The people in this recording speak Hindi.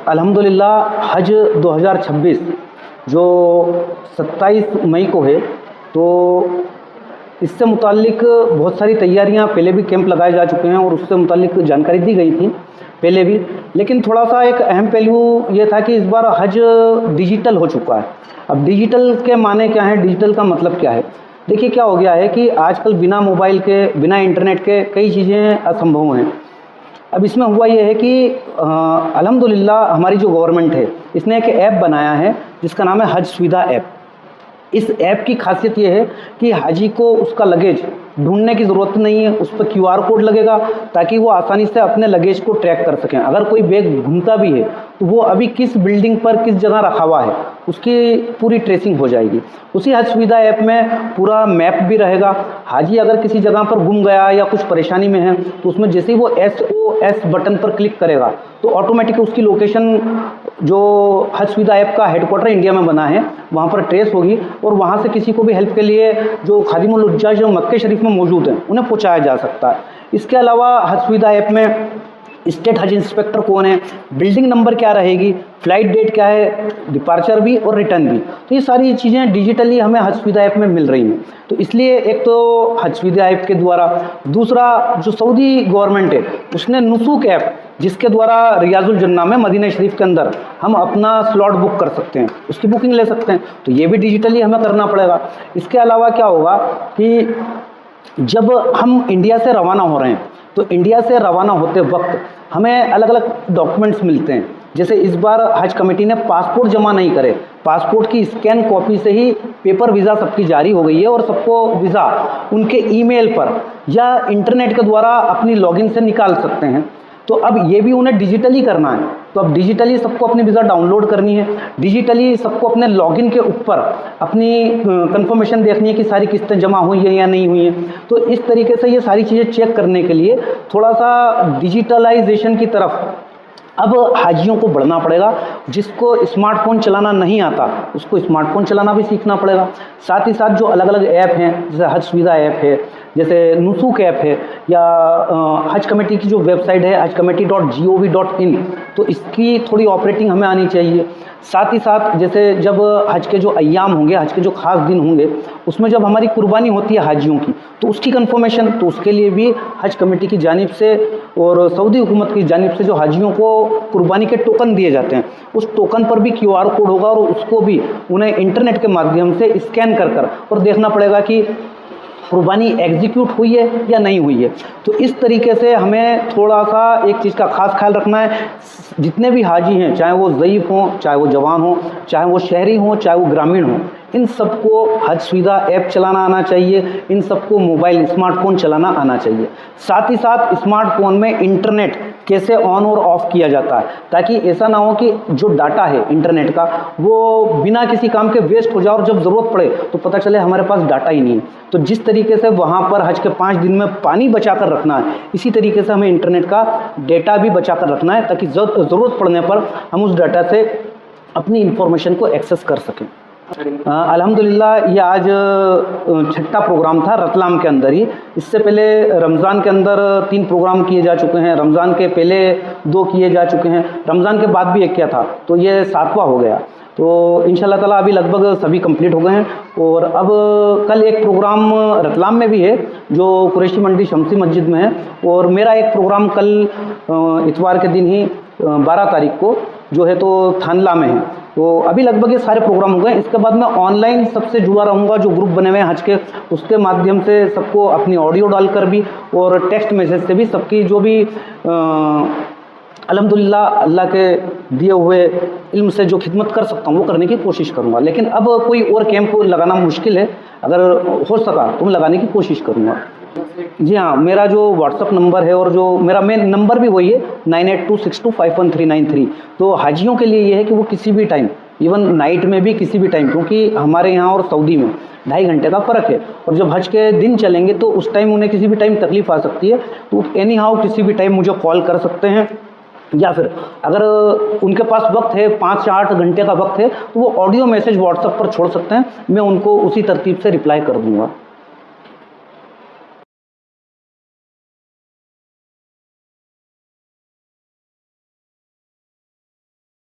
अल्हम्दुलिल्लाह हज 2026 जो 27 मई को है, तो इससे मुताल्लिक बहुत सारी तैयारियां, पहले भी कैंप लगाए जा चुके हैं और उससे मुताल्लिक जानकारी दी गई थी पहले भी। लेकिन थोड़ा सा एक अहम पहलू ये था कि इस बार हज डिजिटल हो चुका है। अब डिजिटल के माने क्या हैं, डिजिटल का मतलब क्या है? देखिए क्या हो गया है कि आजकल बिना मोबाइल के, बिना इंटरनेट के कई चीज़ें असंभव हैं। अब इसमें हुआ ये है कि अल्हम्दुलिल्लाह हमारी जो गवर्नमेंट है, इसने एक ऐप बनाया है जिसका नाम है हज सुविधा ऐप। इस ऐप की खासियत ये है कि हाजी को उसका लगेज ढूंढने की ज़रूरत नहीं है। उस पर QR कोड लगेगा ताकि वो आसानी से अपने लगेज को ट्रैक कर सकें। अगर कोई बैग घूमता भी है तो वो अभी किस बिल्डिंग पर किस जगह रखा हुआ है उसकी पूरी ट्रेसिंग हो जाएगी। उसी हज सुविधा ऐप में पूरा मैप भी रहेगा। हाजी अगर किसी जगह पर गुम गया या कुछ परेशानी में है तो उसमें जैसे ही वो SOS बटन पर क्लिक करेगा तो ऑटोमेटिक उसकी लोकेशन, जो हज सुविधा ऐप का हेडक्वार्टर इंडिया में बना है, वहाँ पर ट्रेस होगी और वहाँ से किसी को भी हेल्प के लिए जो खादिमुल हुज्जाज जो मक्के शरीफ में मौजूद हैं उन्हें पहुँचाया जा सकता है। इसके अलावा हज सुविधा ऐप में स्टेट हज इंस्पेक्टर कौन है, बिल्डिंग नंबर क्या रहेगी, फ्लाइट डेट क्या है, डिपार्चर भी और रिटर्न भी, तो ये सारी चीज़ें डिजिटली हमें हज सुविधा ऐप में मिल रही हैं। तो इसलिए एक तो हज सुविधा ऐप के द्वारा, दूसरा जो सऊदी गवर्नमेंट है उसने नुसूक ऐप, जिसके द्वारा रियाजुल जन्ना में मदीना शरीफ के अंदर हम अपना स्लॉट बुक कर सकते हैं, उसकी बुकिंग ले सकते हैं, तो ये भी डिजिटली हमें करना पड़ेगा। इसके अलावा क्या होगा कि जब हम इंडिया से रवाना हो रहे हैं तो इंडिया से रवाना होते वक्त हमें अलग अलग डॉक्यूमेंट्स मिलते हैं। जैसे इस बार हज कमेटी ने पासपोर्ट जमा नहीं करे, पासपोर्ट की स्कैन कॉपी से ही पेपर वीज़ा सबकी जारी हो गई है और सबको वीज़ा उनके ईमेल पर या इंटरनेट के द्वारा अपनी लॉगिन से निकाल सकते हैं। तो अब ये भी उन्हें डिजिटली करना है, तो अब डिजिटली सबको अपनी वीज़ा डाउनलोड करनी है, डिजिटली सबको अपने लॉगिन के ऊपर अपनी कंफर्मेशन देखनी है कि सारी किस्तें जमा हुई हैं या नहीं हुई हैं। तो इस तरीके से ये सारी चीज़ें चेक करने के लिए थोड़ा सा डिजिटलाइजेशन की तरफ अब हाजियों को बढ़ना पड़ेगा। जिसको स्मार्टफोन चलाना नहीं आता उसको स्मार्टफोन चलाना भी सीखना पड़ेगा। साथ ही साथ जो अलग अलग ऐप हैं, जैसे हज सुविधा ऐप है, जैसे नुसूक ऐप है, या हज कमेटी की जो वेबसाइट है hajcommittee.gov.in, तो इसकी थोड़ी ऑपरेटिंग हमें आनी चाहिए। साथ ही साथ जैसे जब हज के जो अय्याम होंगे, हज के जो ख़ास दिन होंगे, उसमें जब हमारी कुर्बानी होती है हाजियों की, तो उसकी कंफर्मेशन, तो उसके लिए भी हज कमेटी की जानिब से और सऊदी हुकूमत की जानिब से जो हाजियों को कुर्बानी के टोकन दिए जाते हैं, उस टोकन पर भी QR कोड होगा और उसको भी उन्हें इंटरनेट के माध्यम से स्कैन कर और देखना पड़ेगा कि कुर्बानी एग्जीक्यूट हुई है या नहीं हुई है। तो इस तरीके से हमें थोड़ा सा एक चीज़ का खास ख्याल रखना है। जितने भी हाजी हैं, चाहे वो ज़ईफ़ हों, चाहे वो जवान हों, चाहे वो शहरी हों, चाहे वो ग्रामीण हों, इन सबको हज सुविधा ऐप चलाना आना चाहिए, इन सबको मोबाइल स्मार्टफोन चलाना आना चाहिए। साथ ही साथ स्मार्टफोन में इंटरनेट कैसे ऑन और ऑफ़ किया जाता है, ताकि ऐसा ना हो कि जो डाटा है इंटरनेट का वो बिना किसी काम के वेस्ट हो जाए और जब ज़रूरत पड़े तो पता चले हमारे पास डाटा ही नहीं है। तो जिस तरीके से वहाँ पर हज के 5 दिन में पानी बचा कर रखना है, इसी तरीके से हमें इंटरनेट का डेटा भी बचा कर रखना है, ताकि ज़रूरत पड़ने पर हम उस डाटा से अपनी इंफॉर्मेशन को एक्सेस कर सकें। अल्हम्दुलिल्लाह ये आज छठा प्रोग्राम था रतलाम के अंदर ही। इससे पहले रमज़ान के अंदर 3 प्रोग्राम किए जा चुके हैं, रमज़ान के पहले 2 किए जा चुके हैं, रमज़ान के बाद भी 1 किया था, तो ये 7वां हो गया। तो इंशाल्लाह ताला अभी लगभग सभी कंप्लीट हो गए हैं। और अब कल एक प्रोग्राम रतलाम में भी है जो कुरैशी मंडी शमसी मस्जिद में है, और मेरा एक प्रोग्राम कल इतवार के दिन ही 12 तारीख को जो है तो थानला में है। तो अभी लगभग ये सारे प्रोग्राम हो गए। इसके बाद मैं ऑनलाइन सबसे जुड़ा रहूँगा, जो ग्रुप बने हुए हैं हज के, उसके माध्यम से सबको अपनी ऑडियो डालकर भी और टेक्स्ट मैसेज से भी सबकी जो भी अल्हम्दुलिल्लाह अल्लाह के दिए हुए इल्म से जो खिदमत कर सकता हूँ वो करने की कोशिश करूँगा। लेकिन अब कोई और कैंप लगाना मुश्किल है, अगर हो सका तो मैं लगाने की कोशिश करूँगा। जी हाँ, मेरा जो व्हाट्सअप नंबर है और जो मेरा मेन नंबर भी वही है 9826251393। तो हाजियों के लिए ये है कि वो किसी भी टाइम, इवन नाइट में भी किसी भी टाइम, क्योंकि हमारे यहाँ और सऊदी में 2.5 घंटे का फ़र्क है, और जब हज के दिन चलेंगे तो उस टाइम उन्हें किसी भी टाइम तकलीफ़ आ सकती है। तो एनी हाउ किसी भी टाइम मुझे कॉल कर सकते हैं, या फिर अगर उनके पास वक्त है 5 या 8 घंटे का वक्त है तो वो ऑडियो मैसेज व्हाट्सएप पर छोड़ सकते हैं, मैं उनको उसी तरतीब से रिप्लाई कर दूँगा।